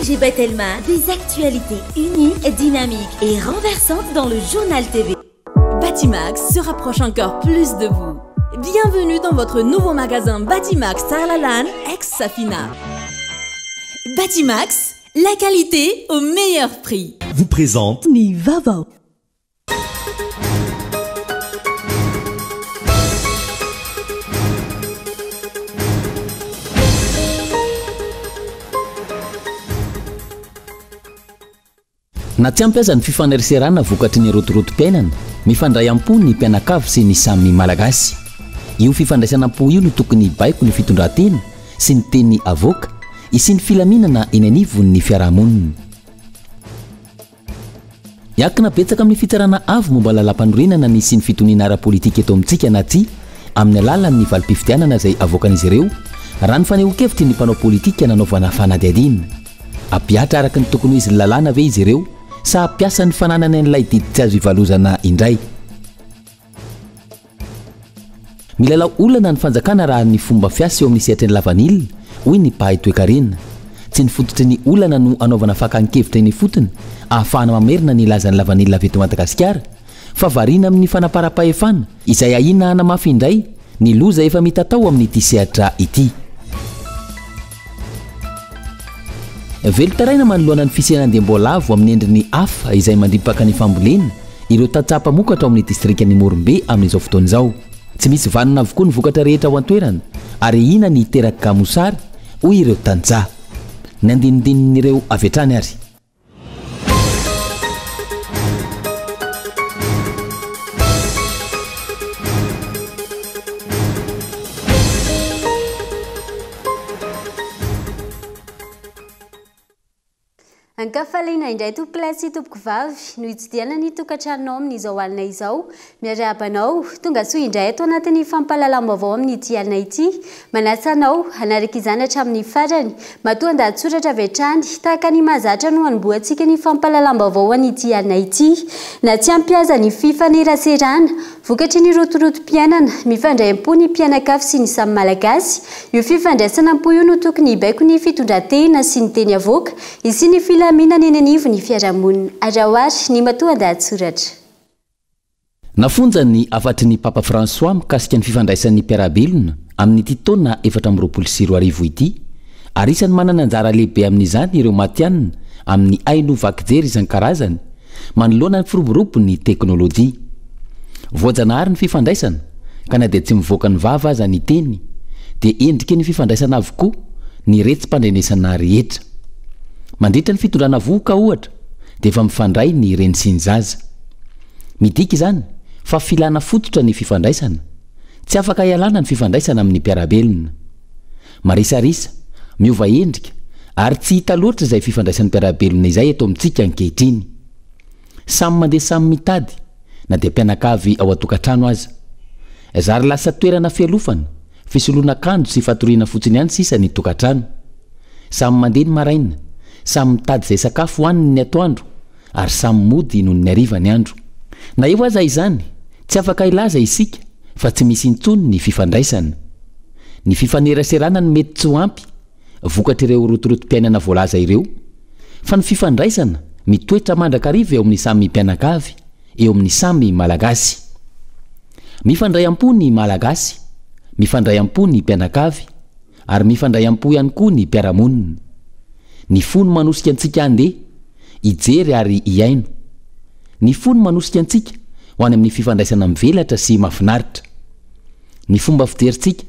Ange Telma, des actualités uniques, dynamiques et renversantes dans le journal TV. Batimax se rapproche encore plus de vous. Bienvenue dans votre nouveau magasin Batimax Tarlalan, ex-Safina. Batimax, la qualité au meilleur prix. Vous présente Nivava. Na tsy ampiasa ny fifaneriserana vokatry ny rotorotom-piainana mifandray am-po ny mpianakavy sy ny samy malagasy. Io fifandraisana am-po io no tokony baiko ny fitondran-tena sy ny teny avoaka sy ny filaminana eny anivon'ny fiarahamonina. Iakina betsaka amin'ny fitsarana avo momba lalam-panorenana ny sy ny fitoniana ara-politika eto amintsika na ty amin'ny alalan'ny valim-pifidianana izay avoakan'izy ireo raha ny fanehoan-kevitry ny mpanao politika nanaovana fanadihadiana. Ampiatra araka ny tokony ho izy lalàna ve izy ireo sa ampiasa ny fananana an'ilay didy tsy azo ivalozana indray. Milalao olana ny fanjakana raha ny fomba fiasa eo amin'ny sehatry ny lavanilina hoy ny mpahay toe-karena. Tsy ny fototry ny olana no anaovana fakan-kevitra eny fotony ahafahana mamerina ny lazan'ny lavanilina avy eto Madagasikara fa variana amin'ny fanaparam-pahefana izay ahina hanamafy indray ny loza efa mitatao amin'ity sehatra ity. Velotaraina manoloana ny fisenandem-boalavo amin'ny endriny hafa izay mandripaka ny fambolena ireo tatsapa mokatra ao amin'ny distrikany Morombe amin'izao fotoana izao. Tsy misy vanina avokoa ny vokatra rehetra ao an-toerana ary ina ny teraka kamosary hoy ireo tantsaha. Ny andinindin'ireo avy hatrany ary. Ankafaliana indray tompolasy tompoko vavy no hitsidiana ny tokantranonao amin'izao alina izao miarabanao tonga soa indray ato anatin'ny fampahalalam-baovao amin'ity alina ity manasa anao hanaraka izany hatramin'ny farany matoa andahatsoratra avy hatrany tahaka ny mahazatra no hanomboantsika ny fampahalalam-baovao an'ity alina ity na tsy ampiaza ny fifaneraserana vokatry ny rotorotom-piainana mifandray am-po ny mpianakavy sy ny samy malagasy io fifandraisana am-po io no tokony hibaiko ny fitondran-tena sy ny teny avoaka isy ny filaminana eny anivon'ny fiarahamonina arahoary ny matoa andahatsoratra. Nafonja ny afatry ny Papa François mikasika ny fifandraisan'ny mpiarabelona amin'ity taona 2024 ity ary isany manana anjara lehibe amin'izany ireo matianina amin'ny haino vakijery isan-karazany manoloana ny firoborobon'ny teknôlôjia. Voajanahary ny fifandraisana ka na dia tsy mivoaka ny vava aza ny teny dia endrika ny fifandraisana avokoa ny retsim-pandrenesana rehetra. Mandritra ny fitondrana voka ohatra dia efa mifandray ny reny sy ny zaza. Midika izany fa filana fototra ny fifandraisana tsy afaka ialana ny fifandraisana amin'ny mpiarabelona. Marisarisa miova endrika ary tsy hita loatra izay fifandraisan'ny mpiarabelona izay eto amintsika ankehitriny. Samy mandeha samy mitady na dia mpianakavy ao an-tokantrano aza. Zary lasa toerana fialofana fisoloana akanjo sy fatoriana fotsiny ihany sisa ny tokantrano. Samy mandeha ny maraina samy mitady izay sakafo hohaniny ny atoandro ary samy mody noho ny hariva ny andro. Na eo aza izany tsy afaka ilaza isika fa tsy misy intsony ny fifandraisana. Ny fifaneraserana no mety tsy ho ampy vokatra ireo rotorotom-piainana voalaza ireo fa ny fifandraisana mitoetra mandrakariva eo amin'ny samy mpianakavy eo amin'ny samy malagasy. Mifandray am-po ny malagasy, mifandray am-po ny mpianakavy ary mifandray am-po ihany koa ny mpiarahamonina. Ny fony manosika antsika andeha hijery ary hiaino. Ny fony manosika antsika ho any amin'ny fifandraisana mivelatra sy mahafinaritra. Ny fomba fijerintsika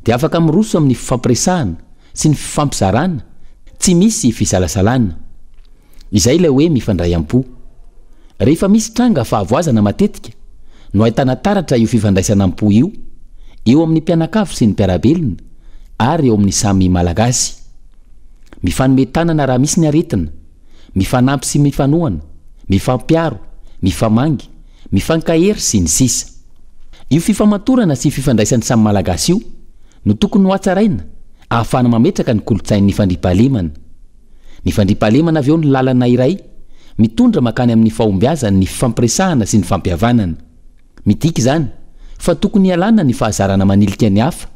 dia afaka miroso amin'ny fifampiresahana sy ny fifampizarana tsy misy fisalasalana. Izay ilay hoe mifandray am-po. Rehefa misy tranga fahavoazana matetika no ahitana taratra io fifandraisana am-po io eo amin'ny mpianakavy sy ny mpiarabelona ary eo amin'ny samy malagasy. Mifanome tanana raha misy ny aretina, mifanampy sy mifanohana, mifampiaro, mifamangy, mifankahery sy ny sisa. Io fifamatorana sy fifandraisan'ny samy malagasy io no tokony ho hatsaraina ahafahana mametraka ny kolotsain'ny fandriampahalemana. Ny fandriampahalemana avy eo ny lalana iray mitondra makany amin'ny fahombiazana ny fifampiresahana sy ny fampihavanana. Midika izany fa tokony hialana ny fahazarana manilika ny hafa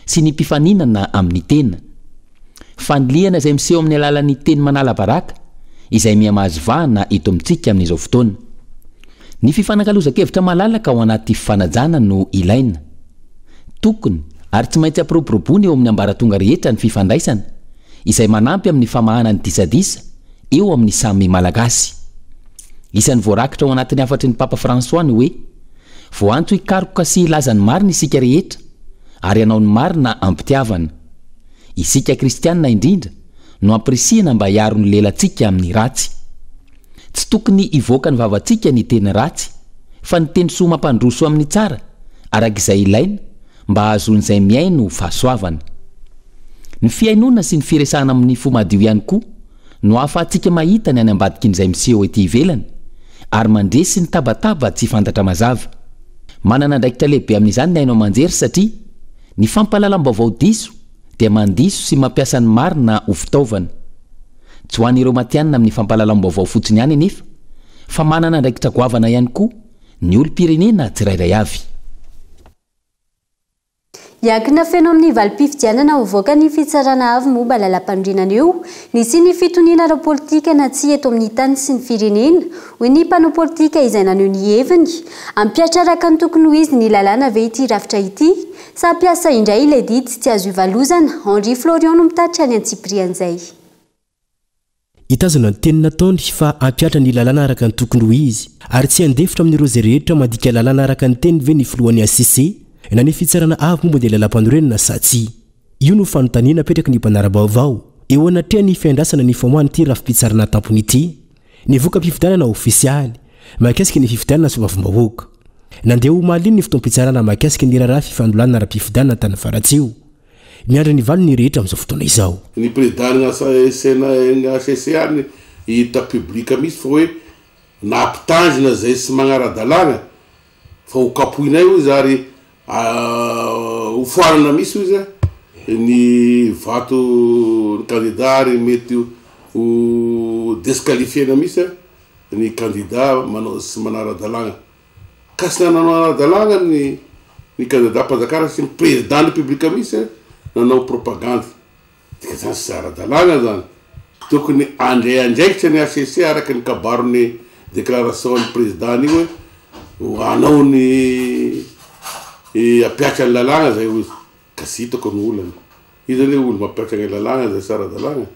sy ny mpifaninana amin'ny tena. fanliana izay miseho amin'ny alalan'ny teny manala baraka izay mihamahazovahana eto amintsika amin'izao fotoana. Ny fifanankalozan-kevitra malalaka ao anaty fifanajana no ilaina. Tokony ary tsy maintsy ampiroboroboana eo amin'ny ambaratonga rehetra ny fifandraisana izay manampy amin'ny famahana ny disadisa eo amin'ny samy malagasy. Isan'ny voarakitra ao anatin'ny afatry ny Papa François ny hoe voantso hikaroka sy hilazany marina isika rehetra ary anao ny marina ampitiavana. Isika kristianina indrindra no ampirisihana mba hiaro ny lelantsika amin'ny ratsy. Tsy tokony hivoaka ny vavantsika ny teny ratsy fa ny teny soa mampandroso amin'ny tsara arak'izay ilaina mba ahazon'izay miaino fahasoavana. Ny fiainona sy ny firesahana amin'ny fo madio ihany koa no ahafahantsika mahita ny any ambadikin'izay miseho ety ivelany ary mandresy ny tabataba tsy fantatra mazava. Manana andraikitra lehibe amin'izany ny hainao manjery satria ny fampahalalam-baovao diso dia mandiso sy mampiasa ny marina ho fitaovana. Tsy ho an'ireo matianina amin'ny fampahalalam-baovao fotsiny ihany anefa fa manana andraikitra goavana ihany koa ny olom-pirenena tsirairay avy. Yakina feno amin'ny valim-pifidianana hovoaka ny fitsarana avy momba lalam-pandrinana io nisy ny fitoniana ara-politika na tsy eto amin'ny tany sy ny firenena hoy ny mpanao politika izay naneho ny heviny ampiatraraka ny tokony ho izy ny lalàna ve ity rafitra ity sa piasa indray ilay didy tsy azo ivalozana. Henri Florian no mitatitra ny Antsiprian'izay. Itazana ny teny nataony fa ampiatra ny lalàna araka ny tokony ho izy ary tsy andefitra amin'ireo zay rehetra mandika lalàna araka ny teny ve ny filohan'ny ACC na ny fitsarana avy momba dia lalam-panorenana sa tsy. Io no fanontaniana apetraky ny mpanara-baovao eo anatria ny fiandrasana ny famoahana ity rafi-pitsarana tampony ity. Ny voka-pifidianana ofisialy mahakasika ny fifidianana sy vavim-bahoaka. Nandeha ho maliny ny fotoam-pitsarana mahakasika ny raharaha fifandolana ara-pifidianana tany faratsio. Miandra ny valo ny rehetra amin'izao fotoana izao. Ny présidentna sena ACC any hita publika misy fa hoe nampitanjina zay sy magnara-dalàna fa ho kapoinay io izy ary ho foanana misy izy ny vato ny candidat ary mety ho desqualifiena misy ny candidat manao sy manara-dalàna ka sy nanao anara-dalàna ny candidat mpanjakana sy ny président ny publika misy nanao propagande tika zany sy ara-dalàna zany. Tokony andraikitra ny ACC araka ny kabarony déclaration ny président io hoe anao ny apiatra ny lalàna zay izy ka sy hitako ny olana izy ny olo mapiatra ny lalàna zay sy ara-dalàna.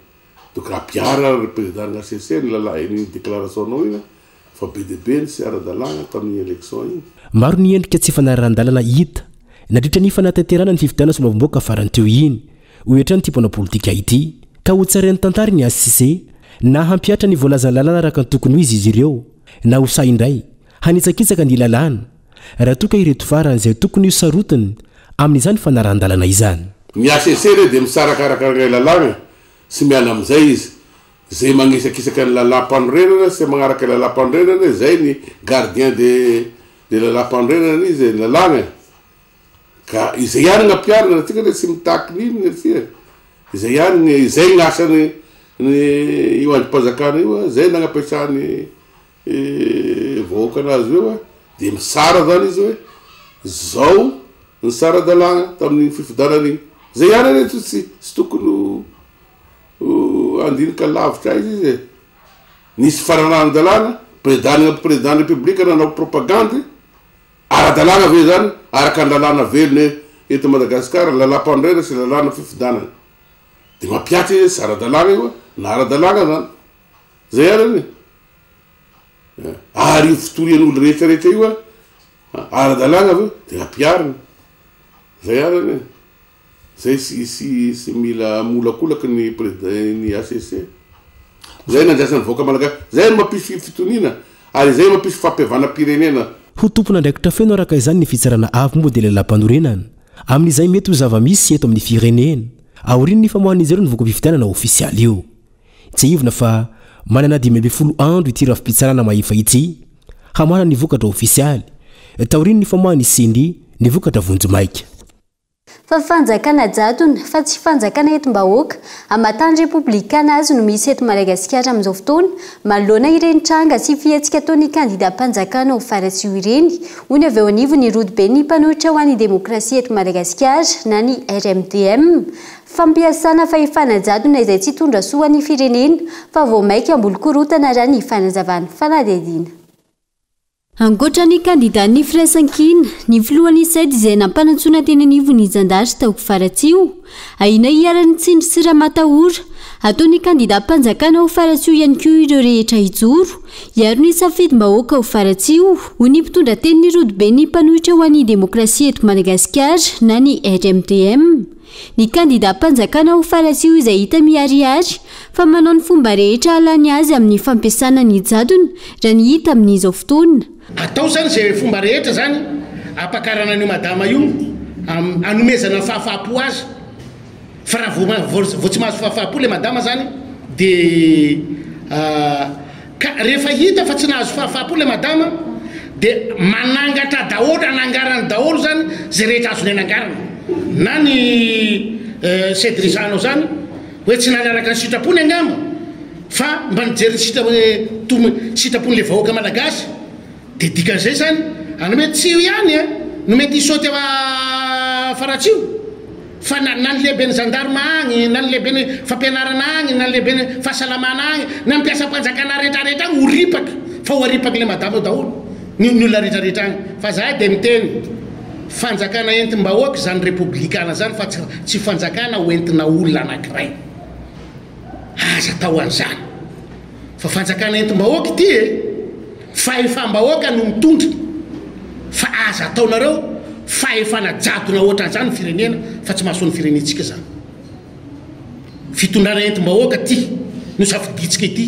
Tokony apiara ny président ny ACC ny lalàna déclaration nao ina fa be dia be ny sy ara-dalàna tamin'ny élection iny. Maro ny endrika tsy fanarahan-dalàna hita nadritra ny fanatanterana ny fifidianana sy mavomboaka farany teo iny hoetra ny tipona politika ity ka ho tsarian'ny tantary ny ACC na hampiatra ny voalazany lalàna araka ny tokony ho izy izy ireo na ho say indray hanitsakitsaka ny lalàna raha toka ireto farany izay tokony ho sarotiny amin'izany fanarahan-dalàna izany. Ny ACC re dia misarakaraka ny lalàna sy miala amin'izay izy zay magnisakisaka ny lalam-panorenana sy magnaraka lalam-panorenana zay ny gardien de lalam-panorenana izy ny lalàna ka izay ihany gn'ampiarana atsika re tsy mitaky ninona atsika izay ihany zay gn'asany io andrim-panjakana io zay nagnapiasany vahoaka anazy io dia misara zany izy hoe zao ny sara-dalàna tamin'ny fifidianana igny zay ihany reto tsy tokony andinika lavitra izy nisy faranana-dalàna président république nanao propagande ara-dalàna ve zany araka ny lalàna velony eto Madagasikara lalam-panorenana sy lalàna fifidianana dia mampiatra izy sara-dalàna io na ara-dalàna zany zay ihany ary io fitorian'olo rehetrarehetra io ara-dalàna aveo dia ampiarina zay ihany zay sy mila molakolaky ny président ny ACC zay nandrasany voaka malagasy zay no mampisy fitoniana ary zay mampisy fampiavana-pirenena. Ho tompona andraikitra feno araka izany ny fitsarana avy momba dia lalam-panorenana amin'izay mety ho zava-misy eto amin'ny firenena aoriany ny famohan'izy ireo ny voka-pifidianana ofisialy io. Tsy ivona fa manana 12 andro ity rafi-pitsarana mahefa ity hamohana ny vokatra ofisialy taoriany ny famohany sindi ny vokatra vonjomaika. Fa fanjakana jatony fa tsy fanjakana etom-bahoaka amatany republikana azy no misy eto Madagasikara amin'izao fotoana manoloana ireny tranga sy fihetsika ataon'ny kandida mpanjakana ho faratsy ireny hoy ny avy eo anivo ny rody be ny mpanohitra ho an'ny demokrasia eto Madagasikara na ny RMDM fampiasana fahefanajadona izay tsy tondra soa ny firenena fa vao maika amboly korotana raha ny fanazavany fanadihadiana. Ankoatra ny kandida ny firaisankina ny filohan'ny said izay nampanantsona teny anivo ny Zandary taoko faratsio aina iarany tsindry sy ramatahora ataony kandida mpanjakana ho faratsio ihany koa ireo rehetra hijoro iaro ny safidy-mbahoaka ho faratsio ho ny mpitondra teny ny rodobe ny mpanohitra ho an'ny demokrasia eto Madagasikara na ny RMDM. Ny kandida mpanjakana ho faratsio izay hita miharihary fa manao ny fomba rehetra alany azy amin'ny fampiasana ny jadona raha ny hita amin'izao fotoana. Atao zany zay fomba rehetra zany apakarana an'io madama io anomezana fahafapo azy fa raha vao tsy mahazo fahafapo le madama zany de rehefa hita fa tsy nahazo fahafapo le madama de manangatra daholo anangarana daholo zany zay rehetra azony anangarana na ny sedrizano zany hoe tsy nalaraka ny sitrapony angamba fa mba nijery sitrapon'le vahoaka malagasy de dikan'izay zany ana mety tsy io ihany no mety hisaoty faratsio fa na ny lehibe ny zandarma agny na ny lehibe ny fampianarana agny na ny lehibe ny fahasalamana agny na mpiasa mpanjakana rehetrarehetra agny ho ripaka fa ho aripaky le madama daholo ny olona rehetrarehetra agny fa zahay de miteny fanjakana entim-bahoaka zany republikana zany fa tsy fanjakana ho entina olona anankiray aza tao an'izany fa fanjakana entim-bahoaka ity fahefam-bahoaka no mitondra fa aza ataonareo fahefana jadona ohatran'izany ny firenena fa tsy mahasoa ny firenentsika zany fitondrana entim-bahoaka ty no safiditsika ity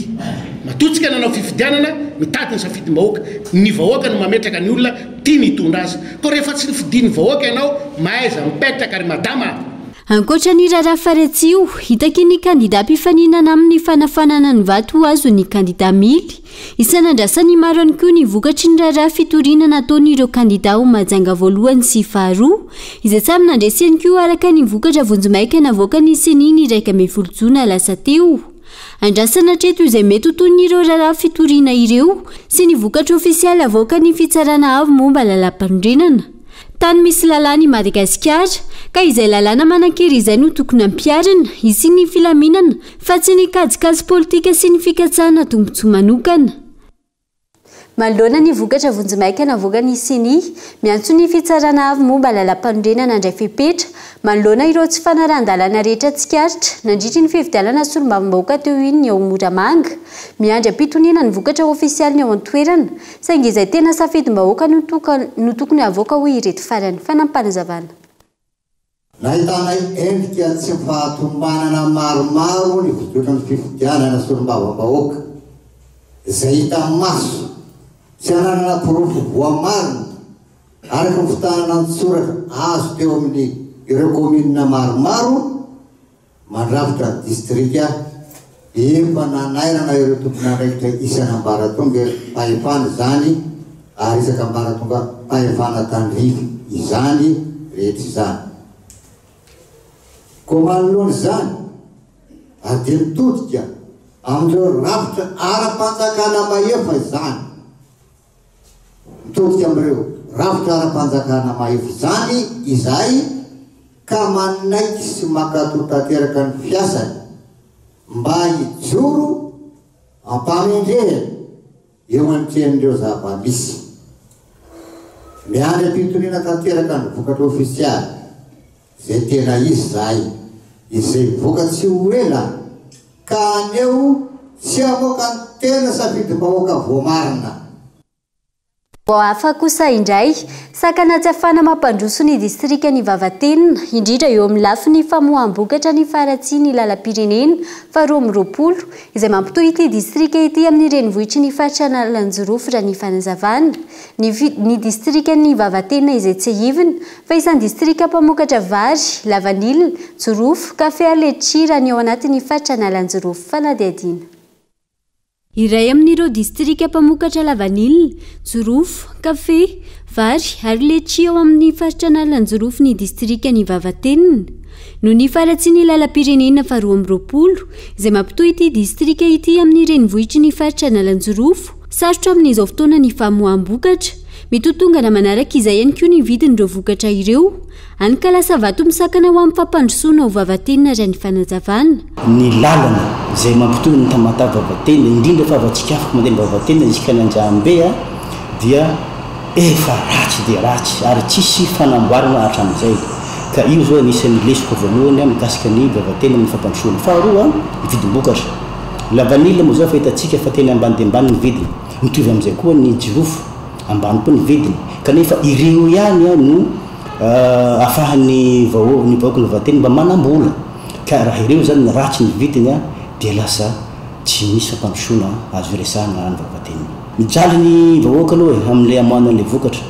matotsika nanao fifidianana mitady ny safidim-bahoaka ny vahoaka no mametraka ny olona tia nitondra azy ko rehefa tsy nifidi ny vahoaka ianao mahaiza mipetraka ary madama. Ankoatra ny raharaha faratsio hitaky ny kandida mpifaninana amin'ny fanafanana ny vato azo ny kandida mily isan'andrasany maro any koa ny vokatry ny raharaha fitorinana ataony ireo kandida ho majanga voalohany sy faharoa izay samy nandreseny koa araka ny vokatra vonjimaika navoaka ny seniny iraika ambin'ny folo jona lasa teo. Andrasana treto izay mety ho toy ny ireo raharaha fitorina ireo sy ny vokatra ofisialy avoaka ny fitsarana avy momba lalam-pandrenana. Tany misy lalàna i Madagasikara ka izay lalàna manan-kery izay no tokony ampiarina isy ny filaminana fa tsy ny kajikajy politika sy ny fikatsahana tombotsoa manokana. Manoloana ny vokatra vonjimaika navoaka ny sini miantso ny fitsarana avy momba lalam-pandrenana andray fepetra manoloana ireo tsy fanaran-dalàna rehetra tsikaritra nandritry ny fifidianana solombavambahoaka teo iny ny ao Moramanga miandry ampitonina ny vokatra ofisialy ny ao an-toerana saingy izay tena safidim-bahoaka no tokony avoaka ho ireto farany fanampanazavana. Nahitanay endrika tsy fahatombanana maromaro ny vototra ny fifidianana solombavambahoaka izay hita maso tsy ananana porofo voamarina araka ny fotanana antsoratra azo teo amin'ny ireo komina maromaro mandrafitra distrika efa nanairana ireo tompona raikitra isan'ambaratonga fahefana zany ary isaka ambaratonga fahefana tandrify izany rehetra izany ko manoloany zany ade mitodika amin'ireo rafitra ara-panjakana maefa zany mitodika amin'ireo rafitra ara-panjakana maefa zany izay ka manaiky sy makatotateraka ny fiasany mba hijoro ampamendrehany eo antrehan'ireo zava-misy miany ampitonina tanteraka ny vokatra ofisialy zay tena izy zay izay vokatsy ho ela ka aneo tsy avoaka ny tena safidim-bahoaka voamarina. Vao hafa kosa indray sakana tsy afana mampandroso ny distrika ny Vavatenina indrindra eo amin'ny lafiny famoaham-bokatra ny faratsy ny lalam-pirenena faharoa amby roapolo izay mampitohy ity distrika ity amin'ny renivohitry ny faritra Lanjorofo raha ny fanazavana ny distrika ny Vavatenina izay tsy ahivina fa isan'ny distrika mpamokatra vary lavanilina jorofo kafe aletsi raha ny ao anatin'ny faritra Lanjorofo fanadihadiana. Iray amin'ireo distrika mpamokatra lavanilina, jorofo, kafe, vary ary letsi ao amin'ny faritra Lanjorofo ny distrika ny Vavatenina. No ny faratsy ny lalam-pirenena faharoa amby roapolo izay mampitohy ity distrika ity amin'ny renivohitry ny faritra Lanjorofo sarotra amin'izao fotoana ny famoaham-bokatra mitotongana manaraka izay ihany koa ny vidin'ireo vokatra ireo any ka lasa vato misakana ho amin'ny fampandrosoana ho vavatenina ray ny fanazavana ny lalana zay mampitony ny tamata vavatenina indrindra fa avatsika afaka mandeha ny vavatenina isika ny anjaham-be dia efa ratsy dia ratsy ary tsisy fanamboarana hatramin'izay ka io zao anisan'ny lesoko voalohany mikasika ny vavatena amin'ny fampandrosoana faharoa ny vidim-bokatra lavanila moa zao fa hitantsika fa tena ambany dia ambany ny vidiny mitovy amin'izay koa ny jirofo ambany koa ny vidiny kanefa ireo ihany no afahany vahoaka ny vavatena mba manambola ka raha ireo zany ny ratsy ny vidiny dia lasa tsy misy fampandrosoana azo resahana ny vavatena mijaly ny vahoaka aloha amin'ilay amoanan'ilay vokatra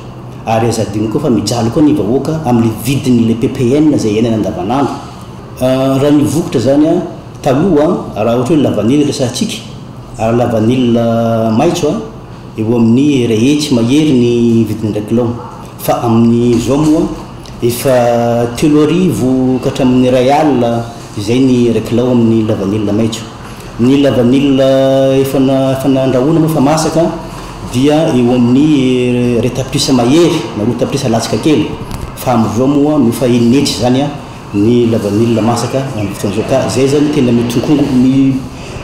ary azadiny koa fa mijaly koa ny vahoaka amin'ilay vidiny le ppn zay iainana andavanandro raha ny vokatra zany taloha raha ohatra hoe lavanila resantsika ary lavanila maitso eo amin'ny rehetsy mahery ny vidiny 1 kilao fa amin'ny zao moa efa 3 arivo ka hatramin'ny ray alina izay ny 1 kilao amin'ny lavanila maitso ny lavanila efa nandrahoana moa fa masaka dia eo amin'ny retaplisa mahery na rotaplisa latsaka kely fa amin'izao moa efa inetsy zany ny lavanila masaka amin'ny fotoan'izao ka zay zany tena mitonkongo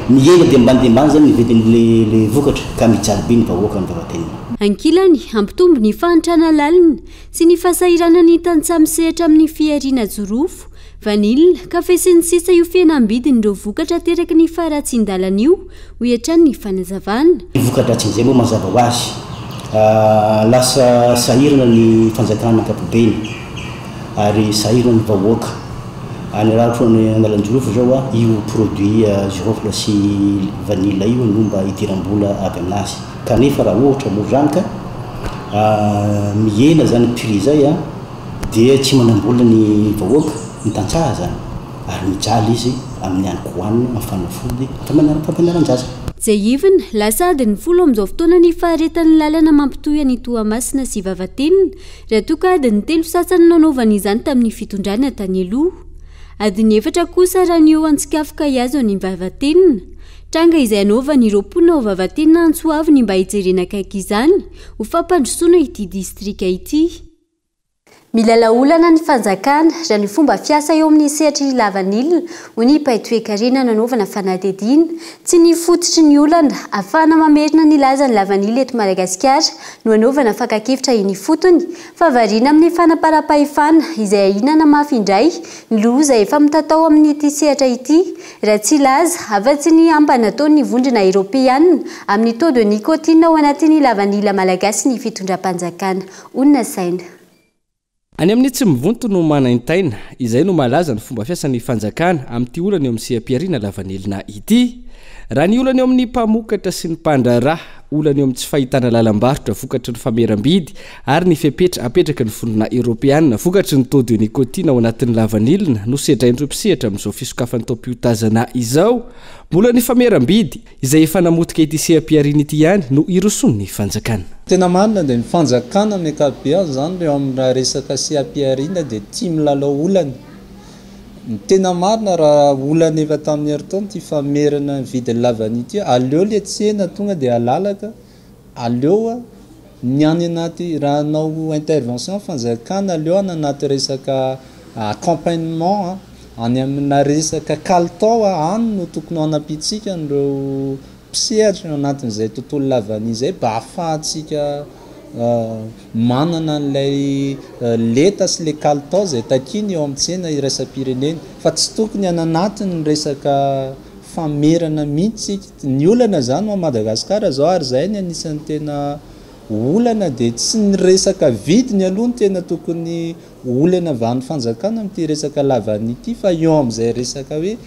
miena dia ambany zany ny vidin'le vokatra ka mijaly be ny vahoaka ny vavatena ankilany hampitombo ny fahantrana lalina sy ny fasahirana ny tantsamy sehatra amin'ny fiariana jorofo vanila kafe sy ny sisa io fihenam-bidin'ireo vokatra teraka ny faratsindalana io ho hiatrany ny fanazavana vokatra tsy izay moa mazava ho azy lasa sahirana ny fanjakana ankapobeny ary sahirana ny vahoaka any raha ohatra ny analan-jorofo zao io produit girofle sy vanila io no mba hidiram-bola avy aminazy kanefa raha ohatra moa zany ka mihena zany prix zay dia tsy manambola ny vahoaka ny tantsaha zany ary mijaly izy amin'ny aniko hoanina amin'ny fanafody fampianaran-jaza zay ivina lasady ny folo amin'izao fotoana ny faharetan'ny lalana mampitohy any Toamasina sy Vavatenina raha toa ka adiny 3 sasany nanaovana izany tamin'ny fitondrana tany aloha adiny 4 kosa raha ny eo antsikafika iazo ny Vavatenina tranga izay anaovany ireo mponina ao Vavatenina Antsoavy mba hijerena akaiky izany ho fampandrosoana ity distrika ity milala olana ny fanjakana raha ny fomba fiasa eo amin'ny sehatra lavanila ho ny paitoekarena nanaovana fanadidina tsy ny fototry ny olana afahana mamerina ny lazany lavanila eto Madagasikara no anaovana fakakevitra iny fotony fa variana amin'ny fanaparam-pahefana izay ahinana mafy indray ny loza efa mitatao amin'ny ity sehatra ity raha tsy laza afa-tsy ny ambana ataony ny vondrona Eropeanina amin'ny taux de nicotine ao anatin'ny lavanila malagasy ny fitondram-panjakana onona saina any amin'ny tsy mivonto no manaintaina izay no malaza ny fomba fiasan'ny fanjakana amin'ity olana eo amin'ny sehampiariana lavanilina ity raha ny olana eo amin'ny mpamokatra sy ny mpandrarà olana eo amin'ny tsy fahitana lalam-barotra vokatry ny fameram-bidy ary ny fepetra apetraka ny vondrona Eropeanina vokatry ny taux de nicotine ao anatin'ny lavanilina no sedraindreo mpisehatra amin'izao fisokafan'ny taom-piotazana izao mbola ny fameram-bidy izay efa namotika ity sehampiariana ity ihany no irosony ny fanjakana tena marina dia ny fanjakana amin'ny ankapobeny zany eo amin'ny resaka sehampiariana dia tia milalao olana ny tena marina raha olana efa tamin'ny heritaona tia famerana vidy lavany ity aleo le tsena tonga dia alalaka aleo ny any anaty raha anao intervention fanjakana aleo any anaty resaka accompagnement any amina resaka kalitao any no tokony anapitsika nireo mpisehatra anatin'izay tontolo lavany izay mba ahafahantsika manana an'ilay leta sy le kalitao zay takiny eo amintsena iraisam-pirenena fa tsy tokony ananatiny resaka famerana mihitsy ny olana zany ao Madagasikara zao ary zay ny anisan'ny tena olana dia tsy ny resaka vidiny aloha ny tena tokony olana van'ny fanjakana amin'ity resaka lavany ity fa eo amin'izay resaka hoe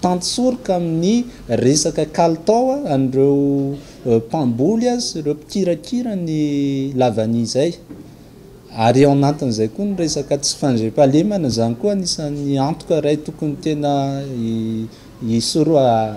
tantsoroka amin'ny resaka kalitao an'ireo mpamboly azy ireo mpikirakira ny lavany izay ary eo anatin'izay koa ny resaka tsy fandriam-pahalemana zany koa anisan'ny antoka ray tokony tena hisoroa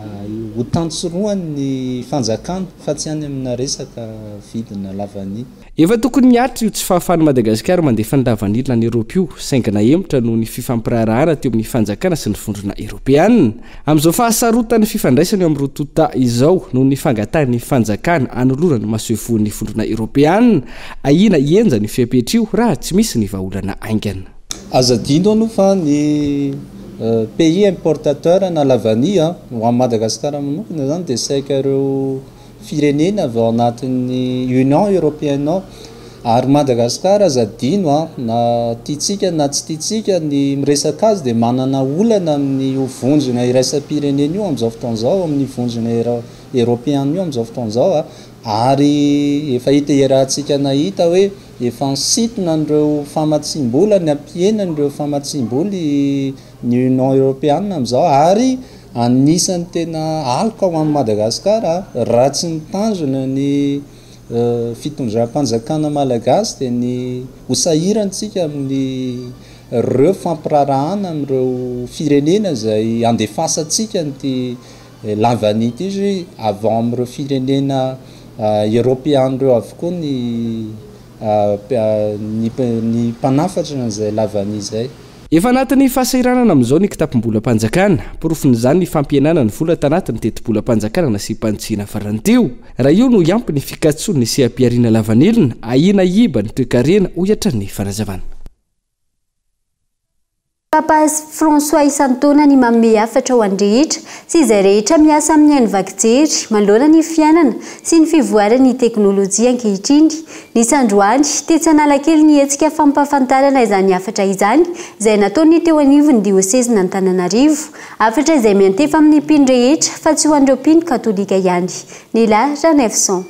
ho tantsoroan'ny fanjakana fa tsy any amina resaka vidina lavany efa tokony miatry io tsy fahafahany Madagasikara mandefa ny lavanilina ny Eropa io saingana emitra noho ny fifampirarahana teo amin'ny fanjakana sy ny vondrona Eropeanina amin'izao fahasarotany fifandraisana eo amin'ny rotota izao noho ny fangatahany fanjakana anolorana ny masevoan'ny vondrona Eropeanina ahina ienja ny fiapetra io raha tsy misy ny vahaolana aingana azadino aloha fa ny pays importateur na lavania ho am Madagasikara manokana zany de saika ireo firenena avy ao anatin'ny Union Européenne ao ary Madagasikara azadino na tiatsika na tsy tiatsika ny miresaka azy de manana olana amin'ny vondrona iraisam-pirenena io am'izao fotoana zao amin'ny vondrona européenne io am'izao fotoana zao ary efa hiterahantsika nahita hoe efa nisitona an'ireo famatsim-bola ny ampiena an'ireo famatsim-boly ny Union Européenne am'izao ary anisany tena aloka ho amin'ny Madagasikara raha tsy nitanjona ny fitondram-panjakana malagasy de ny hosahirantsika amin'ny reo fampirarahana amin'ireo firenena zay andefasantsika ny lavanity izy avy ao amin'ireo firenena européenne reo avokoa ny mpanafatra n'izay lavany zay. Efa anatin'ny fahasahiranana amin'izao ny kitapom-bolam-panjakana, porofin'izany ny fampienana ny vola tanatiny teti-bolam-panjakana sy mpanitsina farantio. Raha io no iampy ny fikatsony sy ampiariana lavanilina, ahina iba ny toe-karena ohatra ny fanazavana. Papa François isan-taona ny manome hafatra ho andrehetra sy izay rehetra miasa amin'ny haino vaky jery manoloana ny fiainana sy ny fivoarany teknôlôjia ankehitriny. Nisandroany tetsy Analakely ny hetsika fampahafantarana izany hafatra izany izay nataony teo anivon'ny diosezina Antananarivo. Hafatra izay miantefa amin'ny mpino rehetra fa tsy ho an'ireo mpino katolika ihany. Nila Ranefson.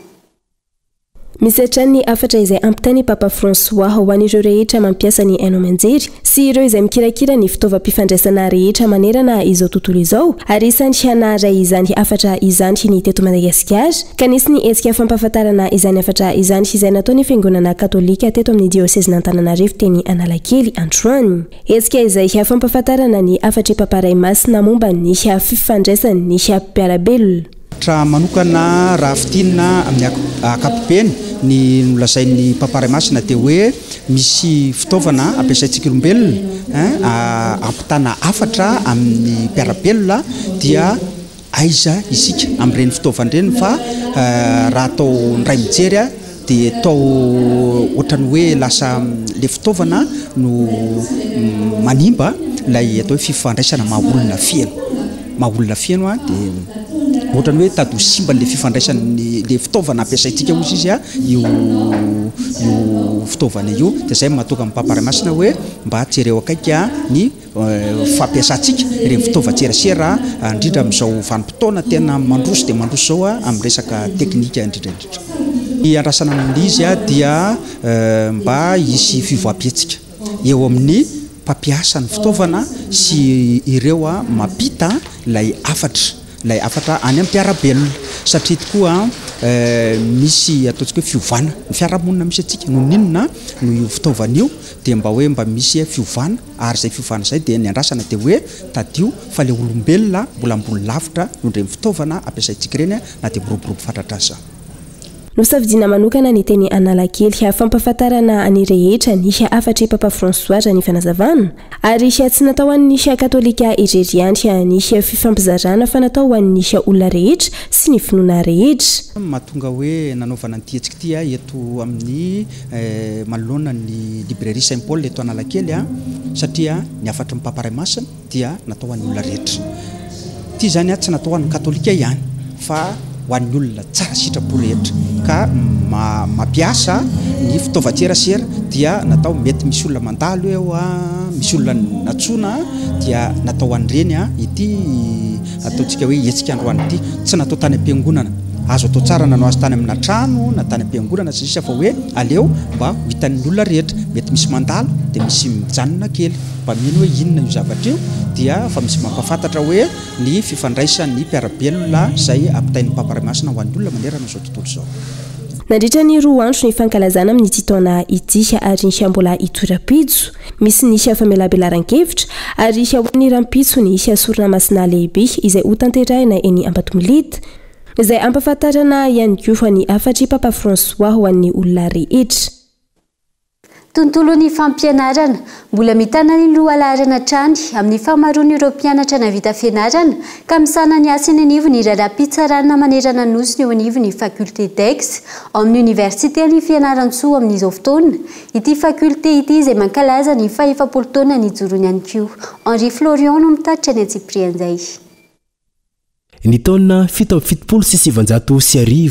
Misatra ny hafatra izay ampitainy Papa François ho an'ireo rehetra mampiasa ny haino aman-jery sy ireo izay mikirakira ny fitaovam-pifandraisana rehetra manerana izao tontolo izao ary isany hanaray izany hafatra izany ny teto Madagasikara ka nisy ny hetsika fampahafantarana izany hafatra izany izay nataony fiangonana katolika teto amin'ny diosezina Antananarivo teny Analakely androany. Hetsika izay fampahafantarana ny hafatra Papa Ray Masina momba ny fifandraisany ny mpiarabelona. Tra manokana raha fitinina amin'ny akapobeny ny nolazain'ny Papa Ray Masina dia hoe misy fitaovana ampiasaintsika olombelona ampitana hafatra amin'ny mpiarabelona dia aiza isika amin'ireny fitaovana ireny fa raha atao ndray mijery dia atao ohatrany hoe lasa le fitaovana no manimba ilay atao hoe fifandraisana maha-olona fiaino dia ohatrany hoe tady ho simba le fifandraisany le fitaovana ampiasaintsika ozy izy io fitaovana io dia zay mahatonga amin'ny Papa Ray Masina hoe mba jereo akaika ny fampiasantsika ireny fitaovan-tserasera indrindra amin'izao vanim-potoana tena mandroso dia mandroso zao amin'ny resaka teknika indrindraindrindra. Ny andrasana amin'izy dia mba hisy fivoapiatsika eo amin'ny mpampiasa ny fitaovana sy ireo mampita ilay afatra any amin'ny mpiarabelona satria tokoa misy ataontsika hoe fiovana ny fiarahamonina misy atsika no ninona no io fitaovana io dia mba misy fiovana ary zay fiovana zay dia ny andrasana dia hoe tadio fa le olombelona mbola ambony lavitra no ndreny fitaovana ampiasaintsika ireny na dia miroborobo fatratra azy. No savidina manokana ny teny Analakely fampahafantarana ny rehetra ny hafatra Papa François ny fanazavana ary tsy natao an'ny katolika ijeriany ny fifampizarana fa natao an'ny olona rehetra sy ny finoana rehetra. Mahatonga hoe nanaovana ny tiantsika ity eto amin'ny manoloana ny librairie Saint-Paul eto Analakely satria ny hafatra ny Papa Ray Masina dia natao an'ny olona rehetra. Ty zany tsy natao an'ny katolika ihany fa ho an'ny olona tsara sitrapo rehetra ka mampiasa ny fitaovan-tserasera dia natao mety misy olona mandalo eo misy olona natsoana dia natao an'ireny ity ataontsika hoe hetsika androany ity tsy natao tany am-piangonana azo atao tsara nanao azy tany amina trano na tany am-piangonana sy sisa fa hoe aleo mba ho hitan'ny olona rehetra mety misy mandalo dia misy mijanona kely mba mino hoe inona io zavatra io dia fa misy mampafantatra hoe ny fifandraisan'ny mpiarabelona izay ampitain'ny Papa Ray Masina ho an'ny olona manerana izao tontolo izao. Nandritra ny 2 andro ny fankalazana amin'ny titaona ity ary ny mbola itora-pitso misy ny famelabelaran-kevitra ary ho an'ny rampitso ny sorona masina lehibe izay ho tanterahina eny Ambatomilita izay ampahafantarana ihany koa ny hafatra Papa François ho an'ny olona rehetra. tontolony fampianarana mbola mitana ny lohalarana trany amin'ny famaroany ireo mpianatra navita fianarana ka misana ny asa ny anivo ny raharapitsarana manerana nosy eo anivo ny faculté d'Aix amin'ny université ny fianaran-tsoa amin'izao fotoana ity faculté ity izay mankalaza ny faha-efapolo taona ny jorony ihany koa Henri Florian no mitatitra ny Tsiprianzay. Ny taona 770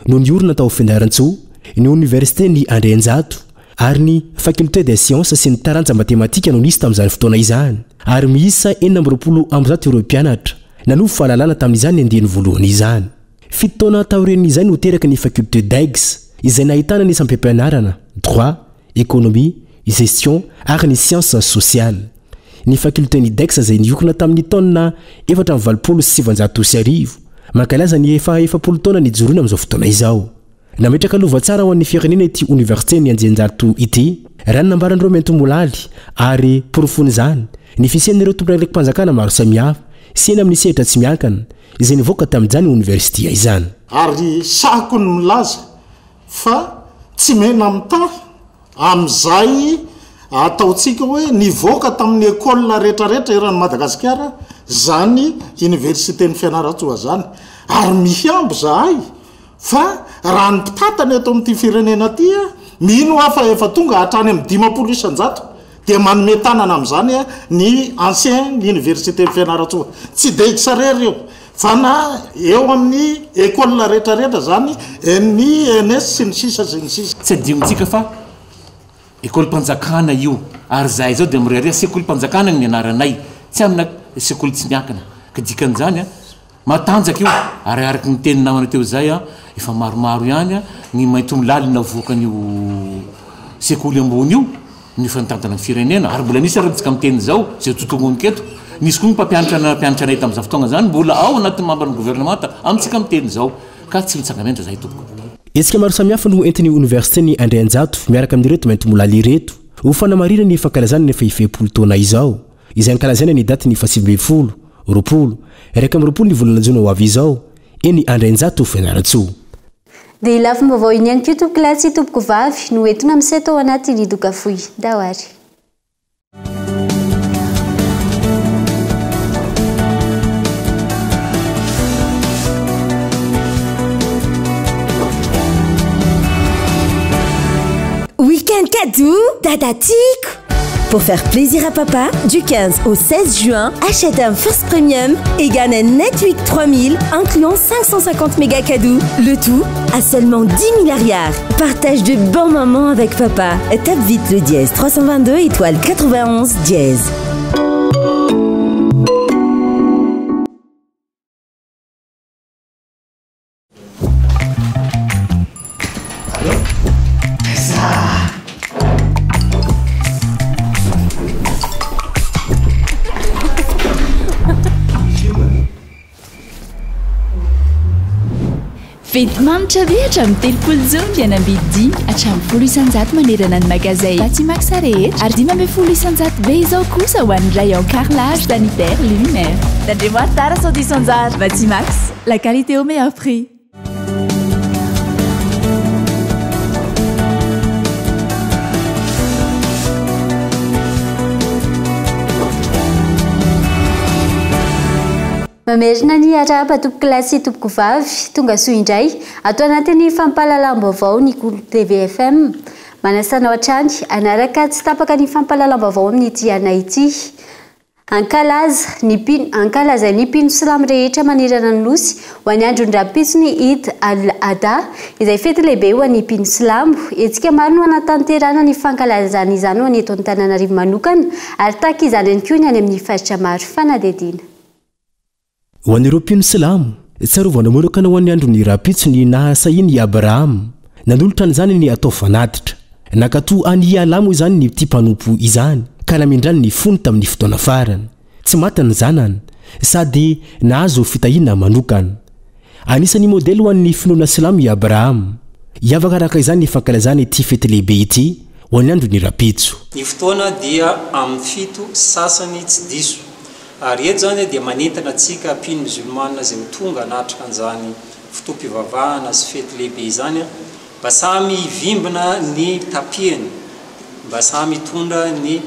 no niorina tao fianaran-tsoa ny université ny Andrianjato ary ny faculté des sciences sy ny taranja matematika no nisy tamin'izany fotoana izany ary miisa 420 ireo mpianatra nanovo fahalalana tamin'izany andeny voalohany izany. 7 taona taorian'izany no teraka ny faculté d'Aix izay nahitana ny sampam-pianarana droit, économie, gestion ary ny sciences sociales. Ny faculté ny d'Aix izay niokona tamin'ny taona 470 mankalaza ny efapolo taona ny joroina amin'izao fotoana izao. Nametraka lova tsara ho an'ny firenena ity université ny Andrianjato ity raha nambaran'ireo mentomolaly ary porofony zany ny fisian'ireo tompon'araiky mpanjakana maro samihafa sy eny amin'ny sehatra tsy miankana izay nivoaka tamin'izany université izany. Ary sako ny milaza fa tsy mena amita amin'izay ataontsika hoe nivoaka tamin'ny école rehetrarehetra eran'ny Madagasikara zany université ny fianaran-tsoa zany ary mihiambo zahay fa raha ny mpitantana eto amin'ity firenena ty mino hafa efa tonga hatrany amin'ny 50 isan-jato dia manome tanana amin'izany ny ancien université ny fianaran-tsoa tsy dia itsarery eo fa na eo amin'ny école rehetrarehetra zany ny ENS sy ny sisa sy ny sisa. Tsy adinontsika fa école mpanjakana io ary zahay zao dia mireharea sekoly mpanjakana ny anaranay tsy amina sekoly tsy miakana ka dikan'izany matanjaka io ary araky ny teny namana teo zay efa maromaro ihany ny maintomolaly navoakan'io sekoly ambony io ny fanitantana ny firenena ary mbola nisy aratsika miteny zao zay totongon'ny keto nisy koa ny mpampianatra anay tamin'izao fotoagna zany mbola ao anatin'ny mamban'ny gouvernemanta amintsika miteny zao ka tsy mitsangamendra zay tompoko. Etsika maro samihafa no entiny université ny Andrianjato miaraka amin'ireto maintomolaly ireto ho fanamarina ny fankalazana ny efapolo taona izao izay ankalazana ny daty ny 720 raiky amby 20 ny volana jona ho avy izao eny Andrianjato fianaran-tsoa. Dia ilafy vaovao iny ihany koa tompoko lahy sy tompoko vavy no entona amin'izay tao anaty ny doka fohy dahoary. Week-end cadeau Dadatiko. Pour faire plaisir à papa, du 15 au 16 juin, achète un First Premium et gagne un Netweek 3000 incluant 550 méga cadeaux. Le tout à seulement 10 milliards. Partage de bons moments avec papa. Tape vite le dièse 322 étoile 91 dièse. Vetimamitra rehetra amin'ny telopolo zao fianam-bidy hatramin'ny 10 isan-jato manerana ny magazay Batimax rehetra ary 10 isan-jato be izao kosa ho an'ny rayon carrelage sanitaire luminaire. Tandremo tara sao 10 isan-jato. Batimax, la qualité au meilleur prix. Mamerina ny araba tompoko lahy sy tompoko vavy tonga soa indray atao anatin'ny fampahalalam-baovao ny TVFM manasanao hatrany anaraka tsy tapaka ny fampahalalam-baovao amin'ny ity anay ity ankalaza ny mpino silamo rehetra manerana ny nosy ho any andro ny rapitsony Eid al-Adha izay fety lehibe ho an'ny mpino silamo etsika maro no anatanterana ny fankalazana izany ho any eto Antananarivo manokana ary tahaka izany ihany koa ny any amin'ny faritra maro fanadihadiana. Ho an'ireo mpino silamo tsarovana manokana ho an'ny andro ny rapitsony nahasahiny Abraham nanolotra n'izany ny atao fanatitra nakatoa any alamo izany ny ty mpanompo izany ka namindrany ny fony tamin'ny fotoana farany tsy maty ny zanany sady nahazo fitahina manokana anisany modely ho an'ny finoana silamo Abraham hiavaka araka izany ny fankalazana ity fety lehibe ity ho an'ny andro ny rapitso. Ny fotoana dia amin'ny fito sasany tsy diso ary eto zany dia manentana atsika mpino musulmana zay tonga anatrika an'izany fotoam-pivavahana sy fety lehibe izany mba samy hivimbina ny tapiany mba samy mitondra ny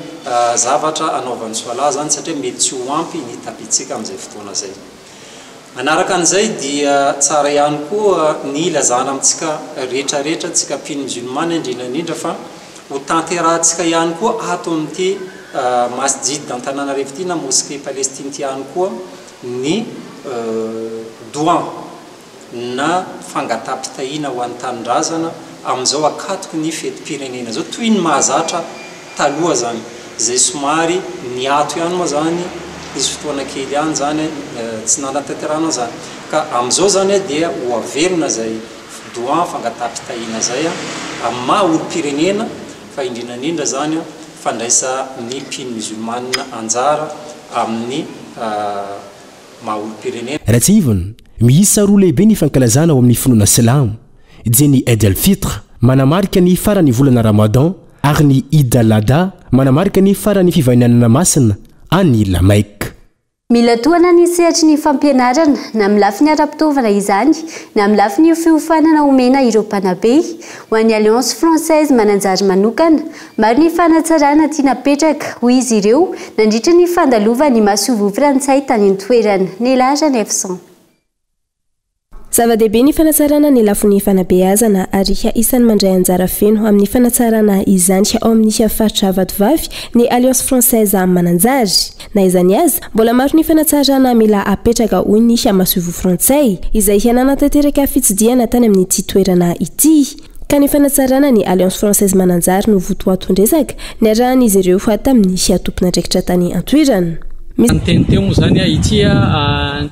zavatra anaovan'ny soala zany satria mety tsy ho ampy ny tapitsika amin'izay fotoana zay. Manaraka an'izay dia tsara ihany koa ny ilazana amintsika rehetrarehetra tsika mpino musulmane indrindrandrindra fa ho tanterahantsika ihany koa ato amin'ity masjid d'Antananarivo ity na mosquée Palestine ity ihany koa ny doan na fangatapitahina ho an'ny tanindrazana amin'izao akatoky ny fetim-pirenena zao toy ny mahazatra taloha zany zay somary ny ato ihany moa zany izy fotoana kely ihany zany tsy nanatanterana zany ka amin'izao zany dia ho averina zay doan fangatapitahina zay amin'ny maha olo-pirenena fa indrindrandrindra zany fandraisa ny mpino musulmane anjara amin'ny maha olo-pirenena. Raha tsy ivana miisa roa lehibe ny fankalazana ao amin'ny finoana silamo dia ny Eid al-Fitr manamarika ny farany volana Ramadan ary ny Eid al-Adha manamarika ny farany fivainanana masina any Lamaik. Mila toana ny sehatry ny fampianarana na amin'ny lafiny ara-pitovana izany na amin'ny lafiny fiofanana omena ireo mpanabe ho an'ny Alliance Française mananjary manokana maro ny fanatsarana tiana petraka ho izy ireo nandritra ny fandalovan'ny Masovo frantsay tany an-toerana Nelaza 900. Zava-dehibe ny fanatsarana ny lafin'ny fanabeazana ary isan'ny mandray anjara feno amin'ny fanatsarana izany ao amin'ny faritra Vatovavy ny Alliance Française mananjary. Na izany aza, mbola maro ny fanatsarana mila apetraka hoy ny Masovo frantsay izay hianana tanteraka fitsidiana tany amin'ity toerana ity. Ka ny fanatsarana ny Alliance Française mananjary no votoatondresaka ny arahan'izy ireo tamin'ny tompona andraikitra tany an-toerana. Tenteo moa zany ity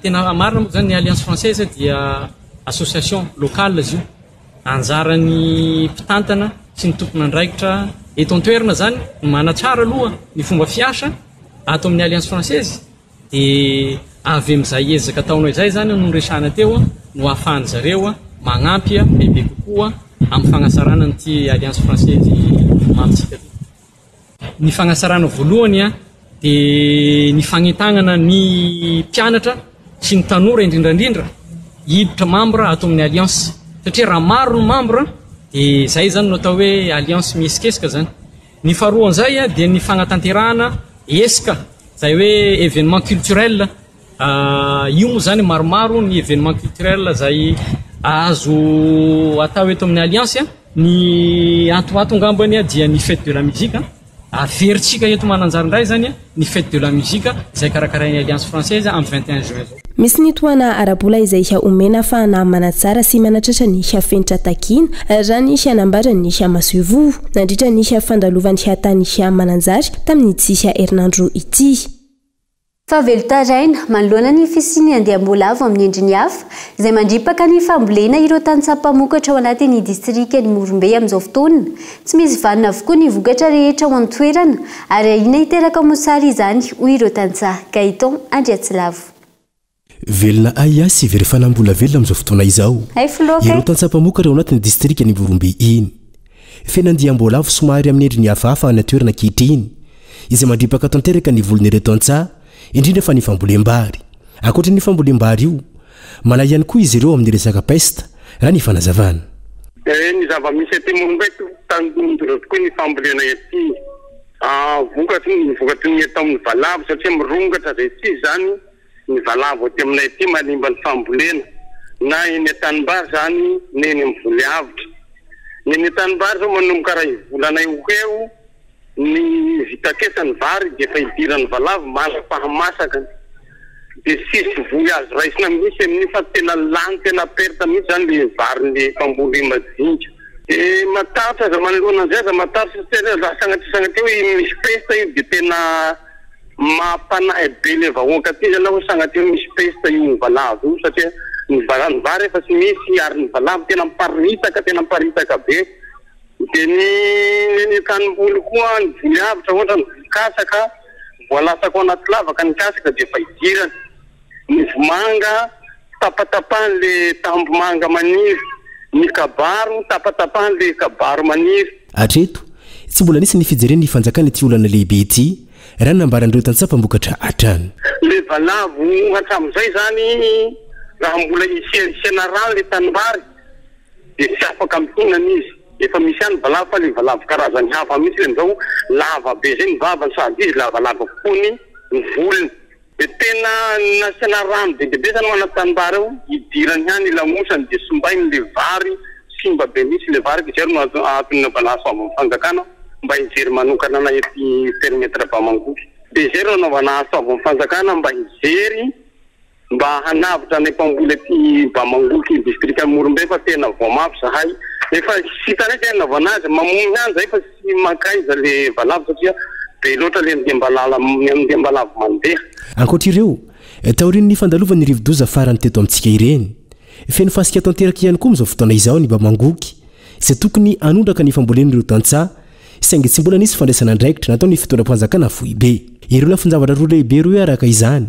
tena marina moa zany ny Alliance Française dia association locale izy io anjarany mpitantana sy ny tompona andraikitra eto an-toerana zany manatsara aloha ny fomba fiasa ato amin'ny Alliance Française dia avy amin'izay ezaka ataonao izay zany no resana teo no ahafahany zareo magnampy bebe kokoa amin'ny fagnasarana nyity Alliance Française mamitsika. Ny fagnasarana voalohany dia ny fagnetagnana ny mpianatra sy ny tanora indrindrandrindra hiditra membre ato amin'ny alliance satria raha maro ny membre dia zay zany no atao hoe alliance miesikesika zany. Ny faharoan'izay dia ny fagnatanterahana esika zay hoe événement culturel io moa zany maromaro ny événement culturel zay azo atao eto amin'ny alliance ny atoatongambany dia ny fête de la musique averitsika eto mananjarindray zany ny fête de la musique zay karakarain'ny Alliance Française amin'ny 21 juin. Misy ny toana arabola izay omena fahana manatsara sy manatratra ny fenitra takina raha ny anambarany Masovo nandritra ny fandalovan'ny hatany mananjary tamin'ny tsisy herinandro ity. Favelotaraina manoloana ny fisiny andiam-bolavo amin'ny endriny hafa izay mandripaka ny fambolena ireo tany-tsampamokatra ao anatin'ny distrika ny Morombe amin'izao fotoana. Tsy misy vanona avokoa ny vokatra rehetra ao an-toerana ary ahina hiteraka mosary izany hoy ireo tantsaha. Gaiton Andriatsilavo. Velona aya sy verefanam-bola velona amin'izao fotoana izao. Ireo tany-tsampamokatra ao anatin'ny distrika ny Morombe iny. Fenandiam-bolavo somary amin'ny endriny hafahafa any toerana ankehitriny izay mandripaka tanteraka ny volon'ireo tantsaha indrindra fa ny fambolem-bary. Ankoatra ny fambolem-bary io, mana ihany koa izy ireo amin'ny resaka pesta raha ny fanazavana. Ny zava-misy aty Morombe tandrondro tokoa ny fambolena ety. Vokatry ny atao amin'ny valavo satria mirongatra zay tsy zany ny valavo aty aminay ety malimba ny fambolena na eny an-tanimbary zany na eny amin'ny voly avitra. Ny eny an-tanimbary zao manomboka raha ivolanay eo ny vitakesany vary dia efa idiran'ny valavo manam-pahamasaka dia sisy voly azo raisina mihitsy amin'ny fa tena lany tena perta mihitsy zany le varin'le mpamboly madinika. Dia matahotra aza manoloana an'izay aza matahotra satria sagnatria hoe misy pesta io dia tena mampanahy be le vahoaka aty zany hoe sagnatria misy pesta io valavo io satria ny vary efa tsy misy ary ny valavo tena miparitaka be. Dia ny tanimboly koa ny voly avitra ohatra ny kasaka voalasaka ao anaty lavaka ny kasaka dia efa idirana. Ny vomanga tapatapahan'le tambomanga maniry, ny kabaro tapatapahan'le kabaro maniry. Hatreto tsy mbola nisy ny fijereny fanjakana ity olana lehibe ity raha nambaran'ireo tany-tsampamokatra hatrany. Le valavo hatramin'izay zany raha mbola isiana rano le tanimbary dia tsy afaka mihinana izy. efa misy any valavo fa le valavo karazany hafa misy amizao lava be zay ny vavany sady izy lavalava kokoa ny volony de tena nasiana rano be deabe zany manatanimbary eo idirany hany lamosany de sombainy le vary simba be misy le vary kijery no atonina balaso avy mifanjakana mba hijery manokana na ety perimetre Bamangoky de zay ro anaovana aso avy mifanjakana mba hijery mba hanavitra ny mpamboly ety Bamangoky district Morombe fa tena voamafy zahay efa sitany tena anaovana azy mamono hany zay fa sy makaiza le valavo satria be loatra le ndembalala ndembalavo mandeha ankoatr'ireo taoriny ny fandalovan'ny rivodoza farany teto amintsika ireny feno fasika tanteraka ihany koa am'izao fotoana izao ny Bamangoky izay tokony anondraka ny fambolen'ireo tantsaha saingy tsy mbola nisy fandraisana andraikitra natao ny fitondram-panjakana foibe ireo lafinjavatra roa lehibe ireo araka izany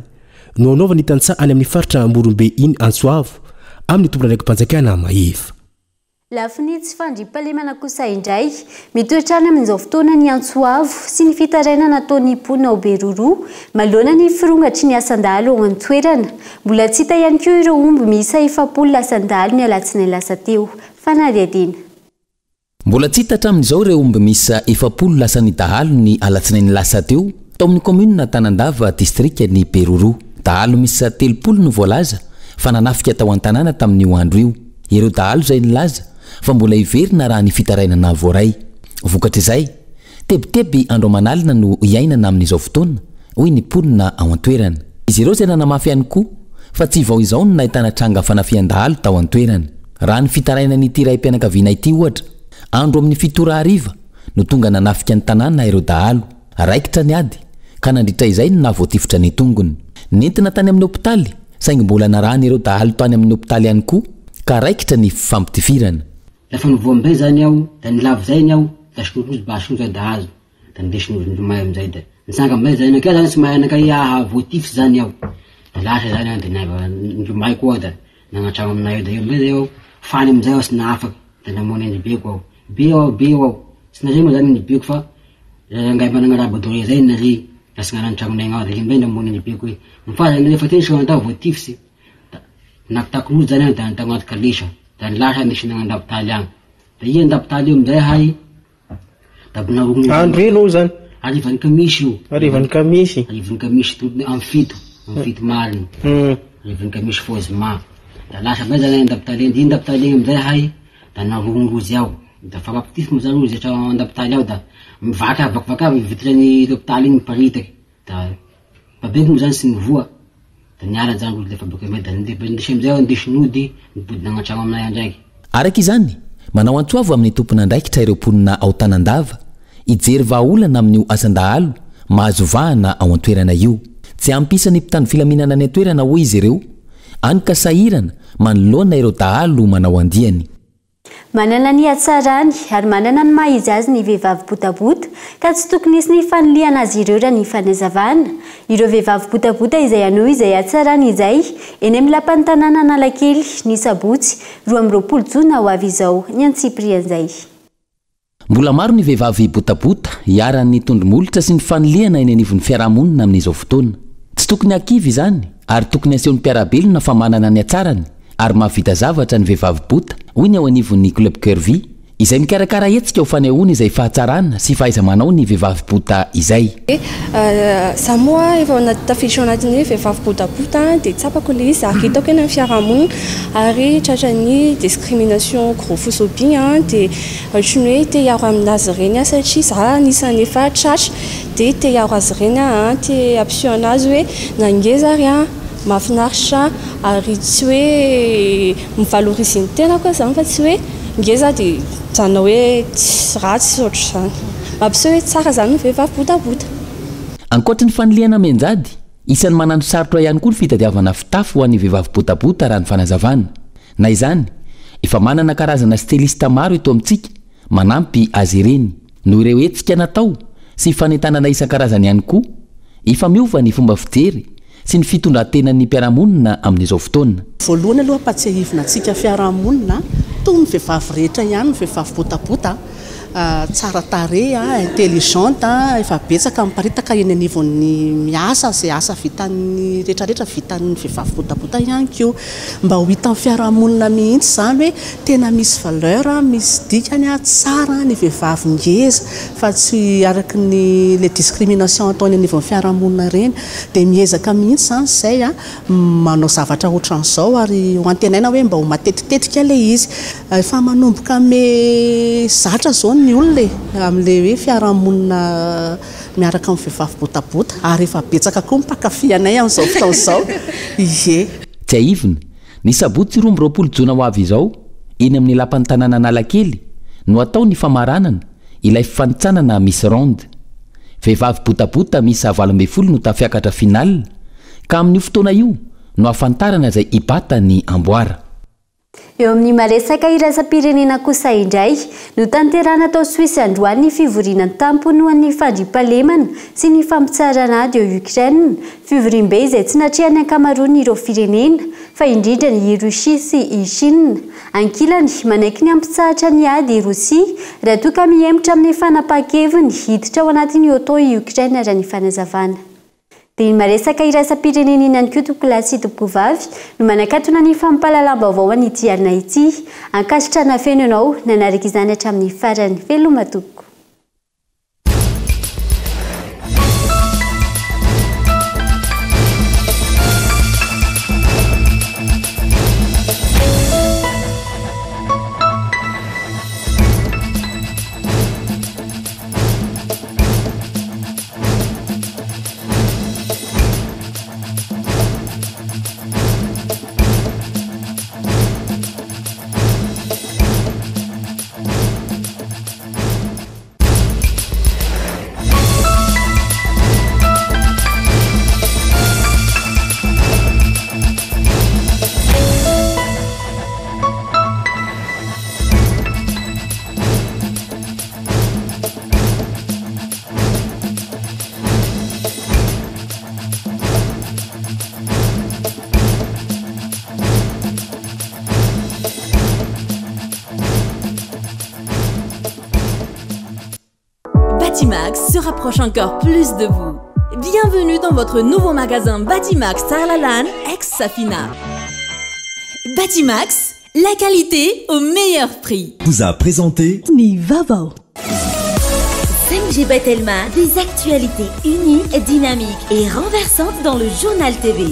no anaova ny tantsaha any amin'ny faritra Morombe iny Antsoavo amin'ny tombona raiky mpanjakana Mahefa. Lafiny tsy fandrimpahalemana kosa indray mitoetrany amin'izao fotoana ny Antsoavo sy ny fitarainana nataon'ny mponina Beroro manoloana ny firongatry ny asandalo ao an-toerana mbola tsy hita ihany koa ireo omby miisa 700 asandalo ny alatsinainy lasa teo fanadihadina. Mbola tsy hita hatramin'izao ireo omby miisa 700 lasan'ny dahalo ny alatsinainy lasa teo tao amin'ny commune Tanandava district ny Beroro. Dahalo miisa 300 no voalaza fa nanafika tao an-tanàna tamin'io andro io. Ireo dahalo zay nilaza fa mbola iverina raha ny fitarainana voaray. Vokatr'izay, tebiteby andro manalina no iainana amin'izao fotoana hoy ny mponina ao an-toerana. Izy ireo zay nanamafy ihany koa fa tsy vao izao no nahitana tranga fanafian-dahalo tao an-toerana. Raha ny fitarainany ity raim-pianakaviana ity ohatra, andro amin'ny 7 no tonga nanafika ny tanàna ireo dahalo. Raikitra ny ady ka nandritra izay no navoatifitra ny tongony. Nentina tany amin'ny hopitaly saingy mbola narahany ireo dahalo tany amin'ny hopitaly ihany koa ka raikitra ny fampitifirana. Lafa nivoambay zany aho da nilavo zay aho da sinolozy basonja da hazo da ndesinozy amizay da nisanga mbay zany kaya zany tsy mahay anakay voatify zany aho da lasa zany aho da nilomay koa da nagnatrano aminay da eo mbay zay aho fany amizay aho sy nahafaky da namony nibeko aho be aho sy naray moa zany nibeko fa ngay mananarabadore zay nary da sy gnanantragnonay aho da mbay namony nibeko hoe mifazany rehefa teny so antao voatify da nakitakonozy zany aho da nitagnaty kalisa da nilasa nisy nagnandapitaly agny da i andapitaly io amizay hay da binarogno andro ino zany arivany kamisy io arivany kamisy amin'ny fito mariny arivany kamisy fozima da lasa bay zany andapitaly iny ndapitaly iny amizay hay da narognozy aho da fa mapitify moa zany rozy andapitaly aho da mivaka vakavakavy vitrany lopitaly iny miparitaky da babeko moa zany sy nivoa da niala zany rozy lefa boko amay da ndesy amizay aho ndesinody nibody nagnatrano aminay andraiky. Araka izany manao Antsoavo amin'ny tompona andraikitra ireo mponina ao Tanandava ijery vahaolana amin'io asandahalo mahazo vahana ao an-toerana io. Tsy ampisany mpitandro filaminana ny an-toerana hoy izy ireo any ka sahirana manoloana ireo dahalo manao andiany. Manana ny hatsarany ary manana ny maha izy azy ny vehivavy botabota ka tsy tokony isy ny fanoliana azy ireo raha ny fanazavana. Ireo vehivavy botabota izay anoho izay hatsarany izay eny amin'ny lapan'ny tanàna Analakely ny Sabotsy 12 Jona ho avy izao ny Antsiprian'izay. Mbola maro ny vehivavy botabota hiaran'ny tondromolotra sy ny fanoliana eny anivon'ny fiarahamonina amin'izao fotoana. Tsy tokony akivy izany ary tokony asehon'ny mpiarabelona fa manana ny hatsarany ary mahavita zavatra ny vehivavy bota hoy ny ao anivon'ny Club Curvy izay mikarakara hetsika ho fanehoana izay fahatsarana sy fahaiza-manao ny vehivavy bota izay. Za moa efa tafiditra anatin'ny vehivavy botabota dia tsapako le izy ary hitako eny amin'ny fiarahamonina ary tratran'ny discrimination gros-phophobie dia ohatrany hoe te hiaro aminazy ireny satria za anisan'ny efa tratra dia te hiaro azy ireny te ampiseho anazy hoe nangeza ary mahafinaritra ary tsy hoe mivalorise ny tena koa zany fa tsy hoe ngeza dia zana hoe tsy ratsy ohatry zany mampiseho hoe tsara zany ny vehivavy botabota. Ankoatra ny fanoliana menjady isan'ny manano sarotra ihany koa ny fitadiavana fitafy ho an'ny vehivavy botabota raha ny fanazavana. Na izany efa manana karazana styliste maro eto amintsika manampy azy ireny no ireo hetsika natao sy fanentanana isan-karazany ihany koa efa miova ny fomba fijery sy ny fitondran-tenan'ny mpiarahamonina amin'izao fotoana. Voalohany aloha patsihivina antsika fiarahamonina toy ny vehivavy rehetra ihany ny vehivavy botabota tsara tare intelligente efa betsaka miparitaka eny anivon'ny miasa zay asa vitan'ny rehetrarehetra vitan'ny vehivavy botabota ihany ko mba ho hitan'ny fiarahamonina mihitsy zany hoe tena misy valeur misy dikany tsara ny vehivavy ngeza fa tsy araky ny le discrimination ataony anivon'ny fiarahamonina reny dia miezaka mihitsy zany zay manao zavatra ohatran'izao ary ho antenaina hoe mba ho matetitetika le izy efa manomboka me zatra zao ny olona amin'le hoe fiarahamonina miaraka amin'ny vehivavy botabota ary efa betsaka koa mipakafianay amin'izao fotaon'izao ie tsy aivina ny sabotsy 20 jona ho avy izao eny amin'ny lapan'ny tanàna Analakely no atao ny famaranana ilay fifanitsanana misy ronde vehivavy botabota misy 20 no tafiakatra final ka amin'io fotoana io no afantarana izay hibata ny amboara. Eo amin'ny maresaka iraisam-pirenena kosa indray no tanterana tao Suisse androany ny fivorian'ny tamponoan'ny fandriampahalemana sy ny fampitsarana eo Ukraine fivoriam-be izay tsy natrehany ankamaroany ireo firenena fa indrindra ny Russia sy i Chine ankilany manaiky ny ampitsahatra ny ady i Russia raha toa ka mihemotra amin'ny fanapahan-keviny hiditra ao anatin'ny OTAN i Ukraine raha ny fanazavana. Dia maresaka iraisam-pirenena ihany koa tokolasy tompom-povavy no manakatona ny fampahalalam-baovao an'ity alina ity ankasitrana feno ianao nanaraka izany hatramin'ny farany veloma toko. Batimax se rapproche encore plus de vous. Bienvenue dans votre nouveau magasin Batimax Sarlalan, ex-Safina. Batimax, la qualité au meilleur prix. Vous a présenté Nivavo. 5G Batelma, des actualités unies, dynamiques et renversantes dans le journal TV.